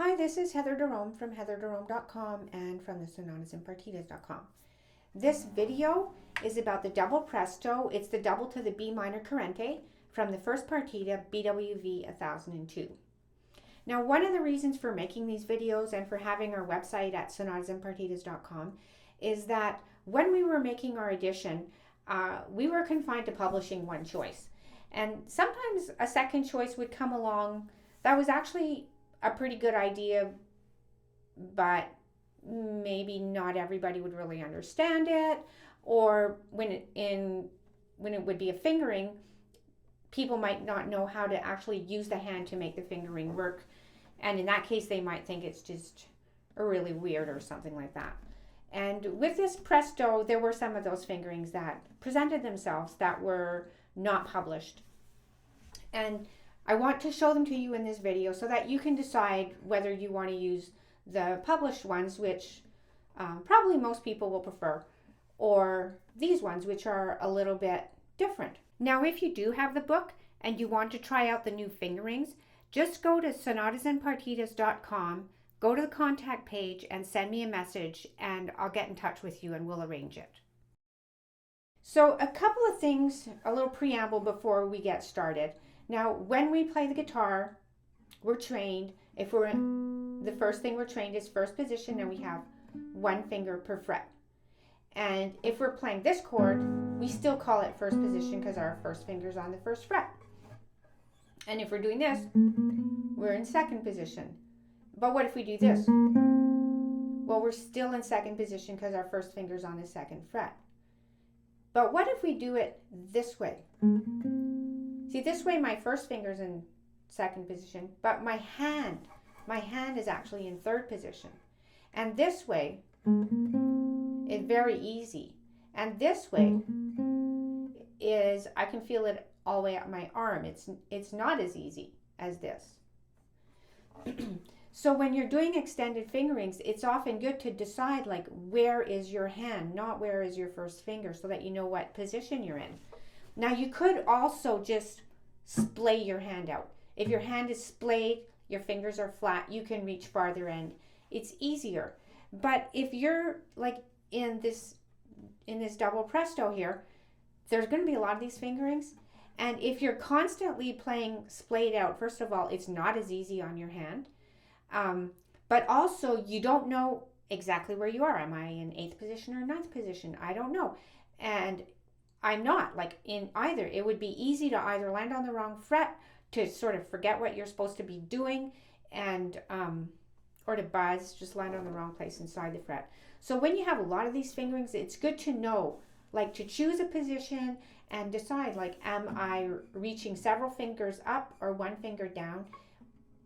Hi, this is Heather Jerome from heatherjerome.com and from the Sonatas and Partitas.com. This video is about the double Presto. It's the double to the B minor currente from the first partita, BWV 1002. Now, one of the reasons for making these videos and for having our website at sonatasandpartitas.com is that when we were making our edition, we were confined to publishing one choice. And sometimes a second choice would come along that was actually a pretty good idea, but maybe not everybody would really understand it, or when it would be a fingering, people might not know how to actually use the hand to make the fingering work, and in that case they might think it's just really weird or something like that. And with this Presto, there were some of those fingerings that presented themselves that were not published, and I want to show them to you in this video so that you can decide whether you want to use the published ones, which probably most people will prefer, or these ones, which are a little bit different. Now, if you do have the book and you want to try out the new fingerings, just go to sonatasandpartitas.com, go to the contact page and send me a message and I'll get in touch with you and we'll arrange it. So a couple of things, a little preamble before we get started. Now, when we play the guitar, we're trained, the first thing we're trained is first position, and we have one finger per fret. And if we're playing this chord, we still call it first position because our first finger's on the first fret. And if we're doing this, we're in second position. But what if we do this? Well, we're still in second position because our first finger's on the second fret. But what if we do it this way? See, this way my first finger's in second position, but my hand is actually in third position. And this way is very easy. And this way is, I can feel it all the way up my arm. It's not as easy as this. So when you're doing extended fingerings, it's often good to decide, like, where is your hand, not where is your first finger, so that you know what position you're in. Now, you could also just splay your hand out. If your hand is splayed, your fingers are flat, you can reach farther and it's easier. But if you're like in this double Presto here, there's going to be a lot of these fingerings. And if you're constantly playing splayed out, first of all, it's not as easy on your hand. But also, you don't know exactly where you are. Am I in 8th position or 9th position? I don't know. And I'm not like in either. It would be easy to either land on the wrong fret, to sort of forget what you're supposed to be doing, and or to buzz, just land on the wrong place inside the fret. So when you have a lot of these fingerings, it's good to know, like, to choose a position and decide, like, am I reaching several fingers up or one finger down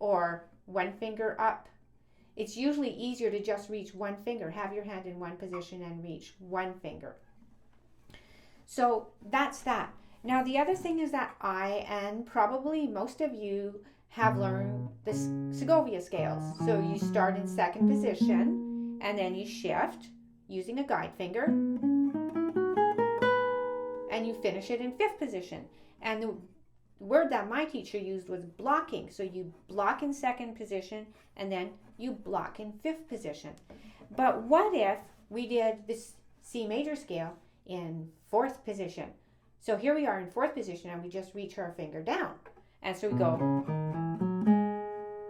or one finger up? It's usually easier to just reach one finger, have your hand in one position and reach one finger. So that's that. Now, the other thing is that I, and probably most of you, have learned the Segovia scales. So you start in second position, and then you shift using a guide finger, and you finish it in 5th position. And the word that my teacher used was blocking. So you block in second position, and then you block in 5th position. But what if we did this C major scale in 4th position? So here we are in 4th position and we just reach our finger down. And so we go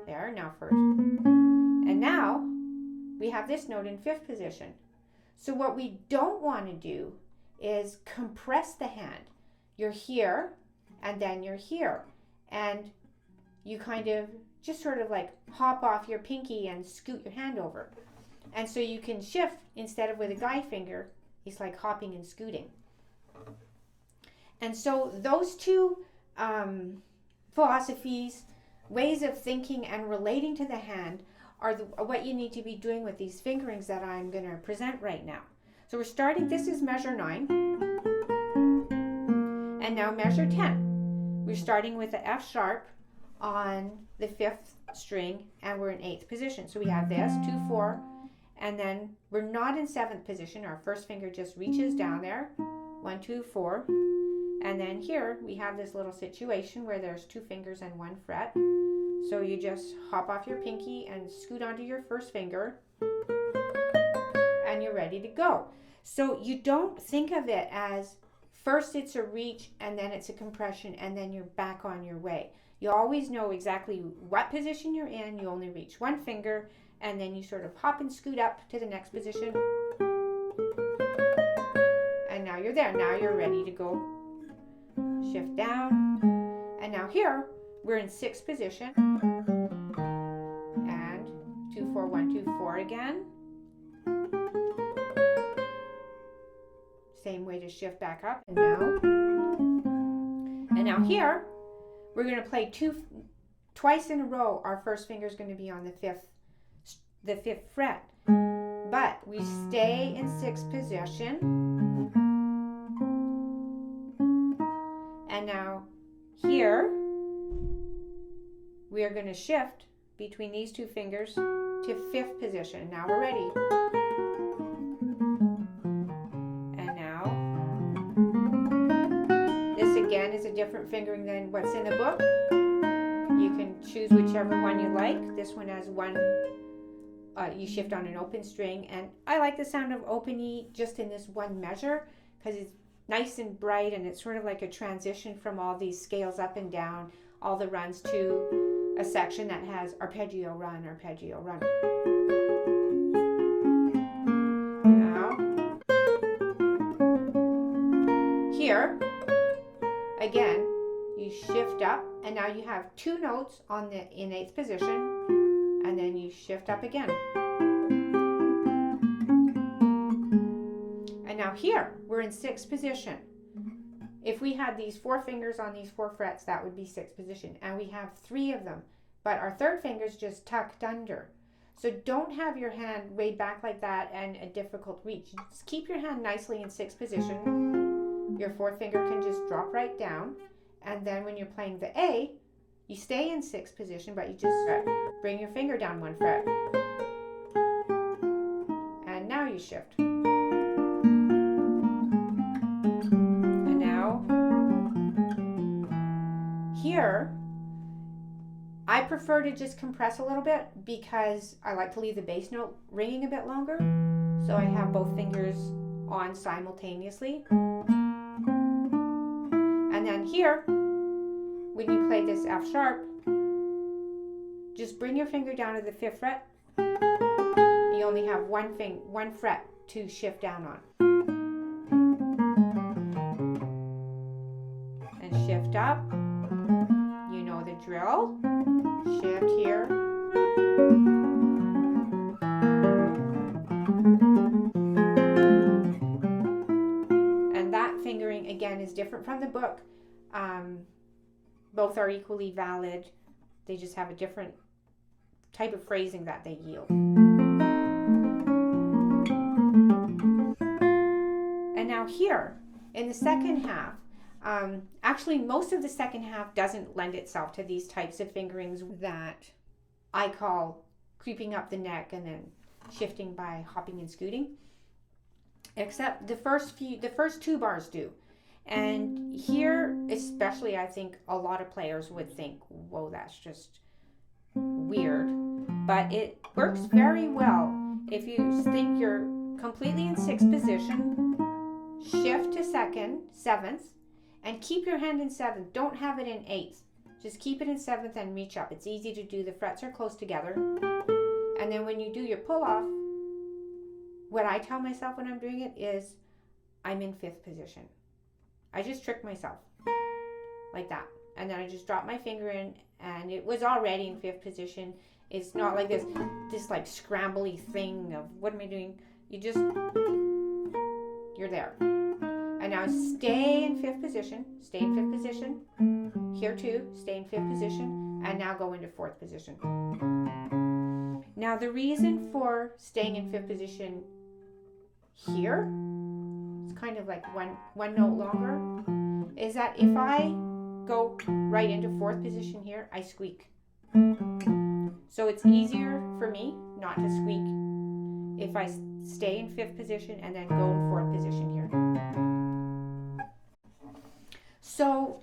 there, now first. And now we have this note in 5th position. So what we don't want to do is compress the hand. You're here and then you're here. And you kind of just sort of like hop off your pinky and scoot your hand over. And so you can shift instead of with a guide finger. It's like hopping and scooting. And so those two philosophies, ways of thinking and relating to the hand are what you need to be doing with these fingerings that I'm going to present right now. So we're starting, this is measure 9, and now measure 10. We're starting with the F sharp on the 5th string, and we're in 8th position. So we have this, 2, 4, and then we're not in 7th position. Our first finger just reaches down there, 1, 2, 4. And then here we have this little situation where there's 2 fingers and 1 fret. So you just hop off your pinky and scoot onto your first finger, and you're ready to go. So you don't think of it as first it's a reach and then it's a compression and then you're back on your way. You always know exactly what position you're in. You only reach one finger and then you sort of hop and scoot up to the next position. And now you're there. Now you're ready to go. Shift down. And now here, we're in sixth position. And 2, 4, 1, 2, 4 again. Same way to shift back up. And now here, we're going to play twice in a row. Our first finger is going to be on the fifth fret. But we stay in sixth position. And now here, we are going to shift between these two fingers to fifth position. Now we're ready. And now, this again is a different fingering than what's in the book. You can choose whichever one you like. This one has one, you shift on an open string. And I like the sound of open E just in this one measure because it's nice and bright, and it's sort of like a transition from all these scales up and down, all the runs to a section that has arpeggio run, arpeggio run. Now, here, again, you shift up, and now you have two notes in eighth position, and then you shift up again. And now here, we're in sixth position. If we had these four fingers on these four frets, that would be sixth position. And we have three of them, but our third finger is just tucked under. So don't have your hand way back like that and a difficult reach. Just keep your hand nicely in sixth position. Your fourth finger can just drop right down. And then when you're playing the A, you stay in sixth position, but you just bring your finger down one fret. And now you shift. And now, here, I prefer to just compress a little bit because I like to leave the bass note ringing a bit longer. So I have both fingers on simultaneously. And then here, when you play this F sharp, just bring your finger down to the fifth fret. You only have one fret to shift down on. And shift up. You know the drill. Shift here. And that fingering again is different from the book. Both are equally valid. They just have a different type of phrasing that they yield. And now here, in the second half, actually most of the second half doesn't lend itself to these types of fingerings that I call creeping up the neck and then shifting by hopping and scooting. Except the first two bars do. And here, especially, I think a lot of players would think, whoa, that's just weird. But it works very well. If you think you're completely in sixth position, shift to seventh, and keep your hand in seventh. Don't have it in eighth. Just keep it in seventh and reach up. It's easy to do. The frets are close together. And then when you do your pull-off, what I tell myself when I'm doing it is, I'm in fifth position. I just trick myself like that. And then I just drop my finger in and it was already in fifth position. It's not like this like scrambly thing of what am I doing? You're there. And now stay in fifth position. Stay in fifth position. Here too, stay in fifth position. And now go into fourth position. Now the reason for staying in fifth position here, it's kind of like one note longer, is that if I go right into fourth position here, I squeak. So it's easier for me not to squeak if I stay in fifth position and then go in fourth position here. So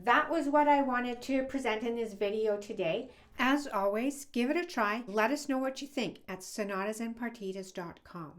that was what I wanted to present in this video today. As always, give it a try. Let us know what you think at sonatasandpartitas.com.